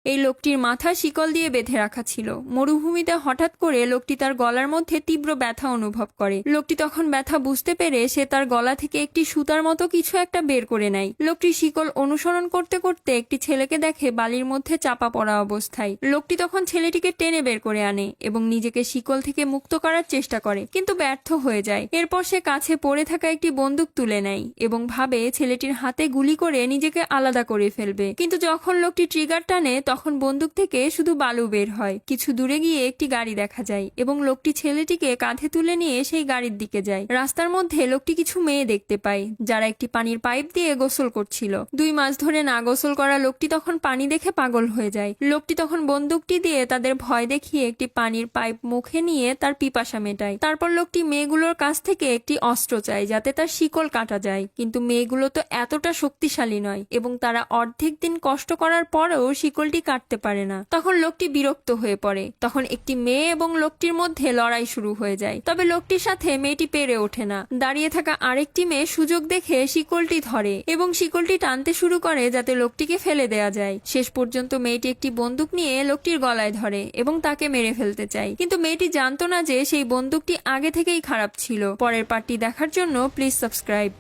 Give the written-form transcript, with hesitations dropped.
এই লোকটির মাথা শিকল দিয়ে বেঁধে রাখা ছিল। মরুভূমিতে হঠাৎ করে লোকটি তার গলার মধ্যে তীব্র ব্যথা অনুভব করে। লোকটি তখন ব্যথা বুঝতে পেরে সে তার গলা থেকে একটি সুতার মতো কিছু একটা বের করে নেয়। লোকটি শিকল অনুসরণ করতে করতে একটি ছেলেকে দেখে বালির মধ্যে চাপা পড়া অবস্থায়। লোকটি তখন ছেলেটিকে টেনে বের করে আনে এবং নিজেকে শিকল থেকে মুক্ত করার চেষ্টা করে, কিন্তু ব্যর্থ হয়ে যায়। এরপর সে কাছে পড়ে থাকা একটি বন্দুক তুলে নেয় এবং ভাবে ছেলেটির হাতে গুলি করে নিজেকে আলাদা করে ফেলবে। কিন্তু যখন লোকটি ট্রিগার টানে তখন বন্দুক থেকে শুধু বালু বের হয়। কিছু দূরে গিয়ে একটি গাড়ি দেখা যায় এবং লোকটি ছেলেটিকে কাঁধে তুলে নিয়ে সেই গাড়ির দিকে যায়। রাস্তার মধ্যে লোকটি কিছু মেয়ে দেখতে পায় যারা একটি পানির পাইপ দিয়ে গোসল করছিল। 2 মাস ধরে না গোসল করা লোকটি তখন পানি দেখে পাগল হয়ে যায়। লোকটি তখন বন্দুকটি দিয়ে তাদের ভয় দেখিয়ে একটি পানির পাইপ মুখে নিয়ে তার পিপাসা মেটায়। তারপর লোকটি মেয়েগুলোর কাছ থেকে একটি অস্ত্র চায় যাতে তার শিকল কাটা যায়, কিন্তু মেয়েগুলো তো এতটা শক্তিশালী নয় এবং তারা অর্ধেক দিন কষ্ট করার পরেও শিকলটি কাটতে পারে না। তখন লোকটি বিরক্ত হয়ে পড়ে। তখন একটি মেয়ে এবং লোকটির মধ্যে লড়াই শুরু হয়ে যায়, তবে লোকটির সাথে মেয়েটি পেরে ওঠে না। দাঁড়িয়ে থাকা আরেকটি মেয়ে সুযোগ দেখে শিকলটি ধরে এবং শিকলটি টানতে শুরু করে যাতে লোকটিকে ফেলে দেয়া যায়। শেষ পর্যন্ত মেয়েটি একটি বন্দুক নিয়ে লোকটির গলায় ধরে এবং তাকে মেরে ফেলতে চায়, কিন্তু মেয়েটি জানতো না যে সেই বন্দুকটি আগে থেকেই খারাপ ছিল। পরের পার্টটি দেখার জন্য প্লিজ সাবস্ক্রাইব।